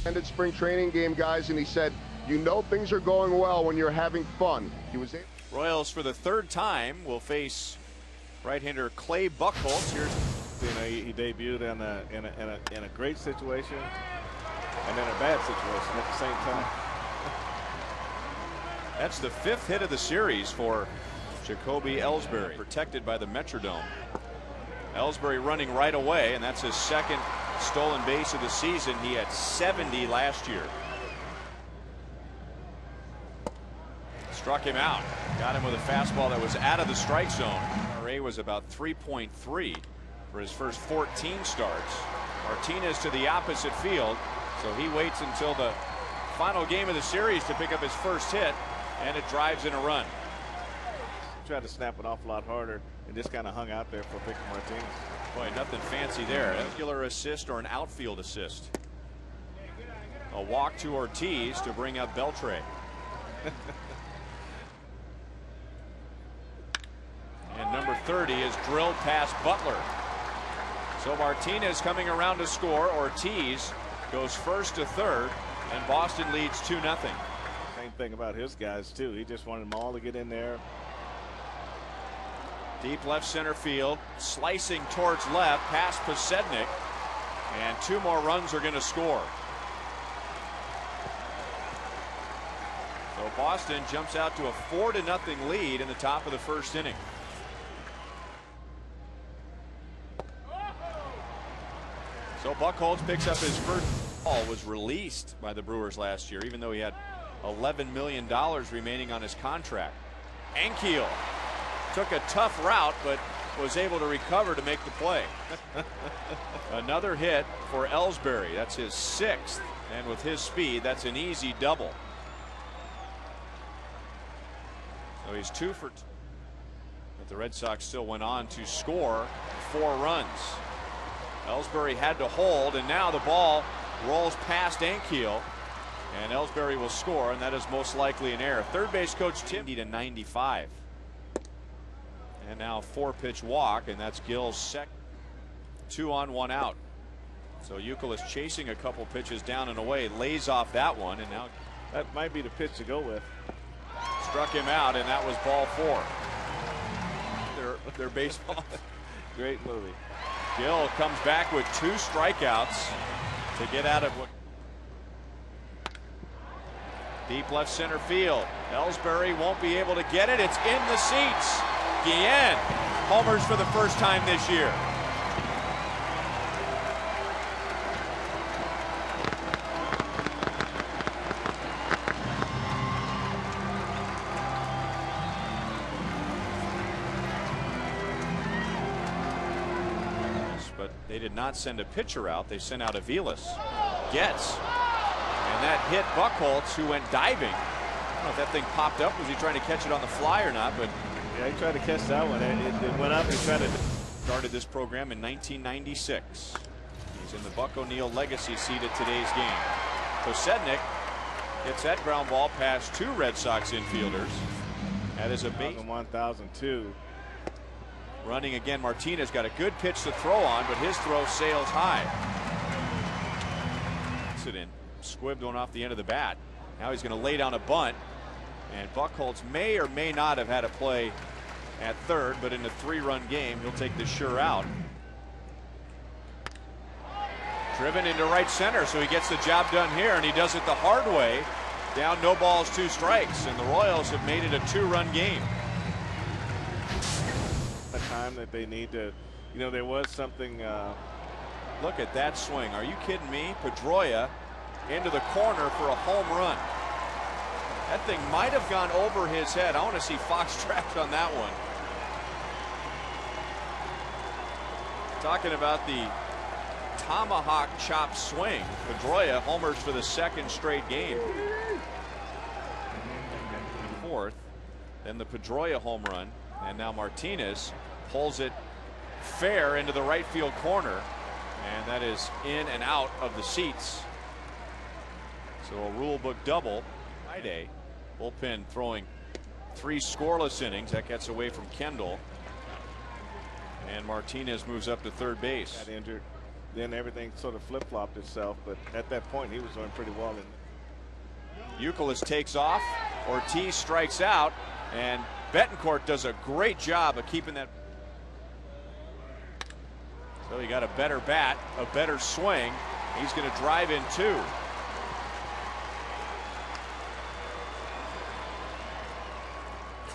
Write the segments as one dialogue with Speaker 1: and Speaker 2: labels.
Speaker 1: Ended spring training game, guys, and he said, you know things are going well when you're having fun. He was able.
Speaker 2: Royals for the third time will face right-hander Clay Buchholz. Here's,
Speaker 3: you know, he debuted in a great situation and in a bad situation at the same time.
Speaker 2: That's the 5th hit of the series for Jacoby Ellsbury, protected by the Metrodome. Ellsbury running right away, and that's his 2nd stolen base of the season. He had 70 last year. Struck him out. Got him with a fastball that was out of the strike zone. RA was about 3.3 for his first 14 starts. Martinez to the opposite field, so he waits until the final game of the series to pick up his first hit, and it drives in a run.
Speaker 3: Tried to snap it off a lot harder and just kind of hung out there for Victor Martinez.
Speaker 2: Boy, nothing fancy there. A regular assist or an outfield assist. A walk to Ortiz to bring up Beltre. And number 30 is drilled past Butler. So Martinez coming around to score. Ortiz goes first to third, and Boston leads 2-0.
Speaker 3: Same thing about his guys too. He just wanted them all to get in there.
Speaker 2: Deep left center field, slicing towards left past Posednik, and 2 more runs are going to score. So Boston jumps out to a 4-0 lead in the top of the first inning. So Buchholz picks up his first ball. Was released by the Brewers last year, even though he had $11 million remaining on his contract. Ankiel took a tough route, but was able to recover to make the play. Another hit for Ellsbury. That's his 6th, and with his speed, that's an easy double. So he's 2 for 2. But the Red Sox still went on to score 4 runs. Ellsbury had to hold, and now the ball rolls past Ankiel, and Ellsbury will score, and that is most likely an error. Third base coach Tim to 95. And now 4-pitch walk, and that's Gill's second. 2 on, 1 out. So Youkilis chasing a couple pitches down and away, lays off that one, and now
Speaker 3: that might be the pitch to go with.
Speaker 2: Struck him out, and that was ball 4. Their baseball.
Speaker 3: Great movie.
Speaker 2: Gill comes back with 2 strikeouts to get out of what. Deep left center field. Ellsbury won't be able to get it. It's in the seats. Guillen homers for the first time this year. But they did not send a pitcher out. They sent out Aviles. Gets. And that hit Buchholz, who went diving. I don't know if that thing popped up. Was he trying to catch it on the fly or not? But
Speaker 3: yeah, he tried to catch that one. It went up. He tried to.
Speaker 2: Started this program in 1996. He's in the Buck O'Neil legacy seat at today's game. Posednik gets that ground ball past 2 Red Sox infielders. That is a base.
Speaker 3: 1002.
Speaker 2: Running again, Martinez got a good pitch to throw on, but his throw sails high. Incident. Squibbed one off the end of the bat. Now he's going to lay down a bunt, and Buchholz may or may not have had a play at third, but in a 3-run game, he'll take the sure out. Driven into right center, so he gets the job done here, and he does it the hard way. Down, no balls, 2 strikes, and the Royals have made it a 2-run game.
Speaker 3: A time that they need to, you know, there was something.
Speaker 2: Look at that swing. Are you kidding me? Pedroia into the corner for a home run. That thing might have gone over his head. I want to see Fox trapped on that one. Talking about the tomahawk chop swing. Pedroia homers for the 2nd straight game. 4th. Then the Pedroia home run. And now Martinez pulls it fair into the right field corner. And that is in and out of the seats. So a rule book double. Friday. Bullpen throwing 3 scoreless innings. That gets away from Kendall. And Martinez moves up to third base.
Speaker 3: Got injured. then everything sort of flip-flopped itself. But at that point, he was doing pretty well.
Speaker 2: Youkilis takes off. Ortiz strikes out, and Betancourt does a great job of keeping that. So he got a better bat, a better swing. He's going to drive in 2.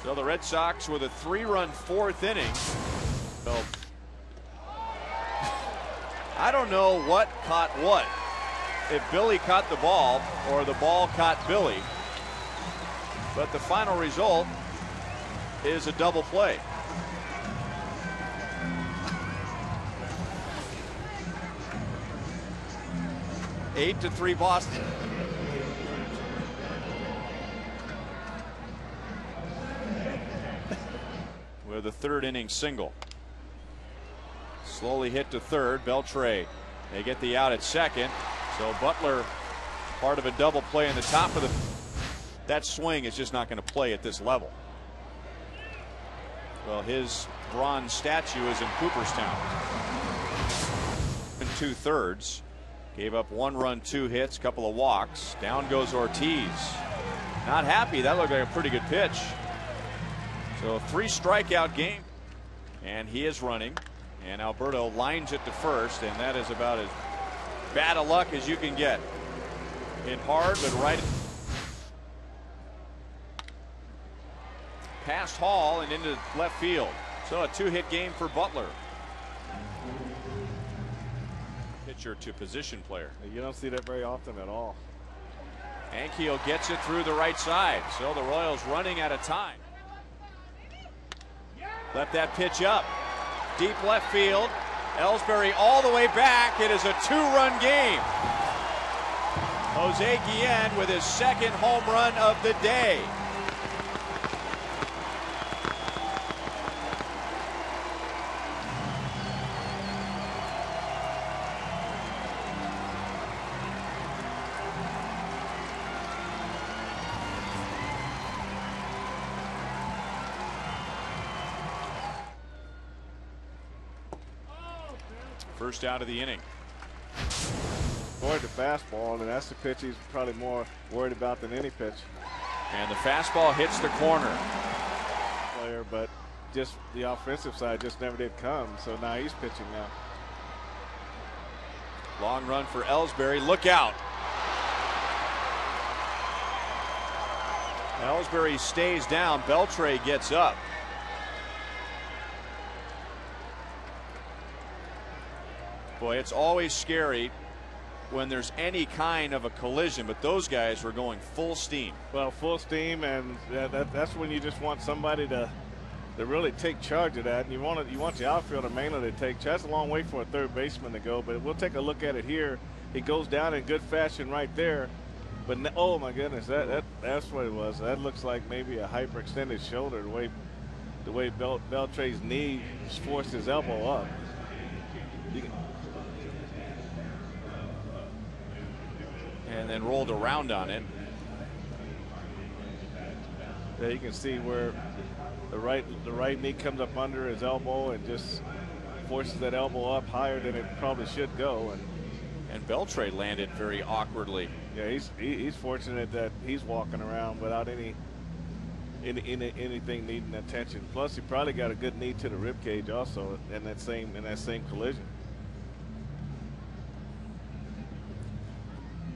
Speaker 2: So the Red Sox with a 3-run 4th inning. So I don't know what caught what. If Billy caught the ball or the ball caught Billy. But the final result is a double play. Eight to 3 Boston. With a 3rd inning single. Slowly hit to 3rd. Beltre. They get the out at 2nd. So Butler, part of a double play in the top of the. That swing is just not going to play at this level. Well, his bronze statue is in Cooperstown. In 2/3. Gave up 1 run, 2 hits, couple of walks. Down goes Ortiz. Not happy. That looked like a pretty good pitch. So 3 strikeout game. And he is running. And Alberto lines it to first. And that is about as bad of luck as you can get. Hit hard, but right. Past Hall and into left field. So a 2-hit game for Butler. Pitcher to position player.
Speaker 3: You don't see that very often at all.
Speaker 2: Ankiel gets it through the right side. So the Royals running out of time. Left that pitch up. Deep left field. Ellsbury all the way back. It is a 2-run game. Jose Guillen with his 2nd home run of the day. First out of the inning.
Speaker 3: Avoid the fastball, and that's the pitch he's probably more worried about than any pitch.
Speaker 2: And the fastball hits the corner.
Speaker 3: Player, but just the offensive side just never did come. So now he's pitching now.
Speaker 2: Long run for Ellsbury. Look out. Ellsbury stays down. Beltre gets up. Boy, it's always scary when there's any kind of a collision, but those guys were going full steam.
Speaker 3: Well, full steam, and that's when you just want somebody to really take charge of that. And you want the outfielder mainly to take charge. That's a long way for a third baseman to go, but we'll take a look at it here. He goes down in good fashion right there. But oh my goodness, that's what it was. That looks like maybe a hyperextended shoulder. The way Beltre's knee forced his elbow up.
Speaker 2: And then rolled around on it.
Speaker 3: Yeah, you can see where the right knee comes up under his elbow and just forces that elbow up higher than it probably should go.
Speaker 2: And Beltre landed very awkwardly.
Speaker 3: Yeah, he's fortunate that he's walking around without anything needing attention. Plus, he probably got a good knee to the rib cage also in that same collision.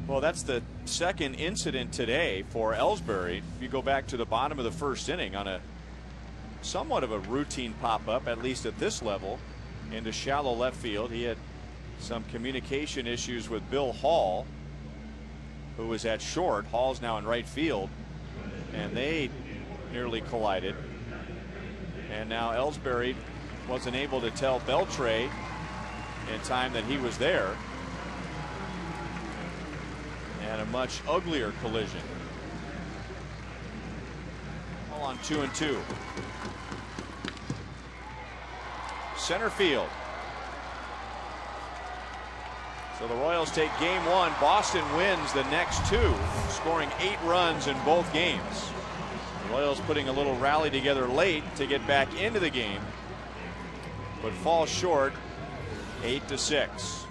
Speaker 2: Well, that's the 2nd incident today for Ellsbury. If you go back to the bottom of the 1st inning on a somewhat of a routine pop-up, at least at this level, into shallow left field. He had some communication issues with Bill Hall, who was at short. Hall's now in right field, and they nearly collided. And now Ellsbury wasn't able to tell Beltre in time that he was there. And a much uglier collision. All on 2-2. Center field. So the Royals take game 1. Boston wins the next 2, scoring 8 runs in both games. The Royals putting a little rally together late to get back into the game, but fall short 8-6.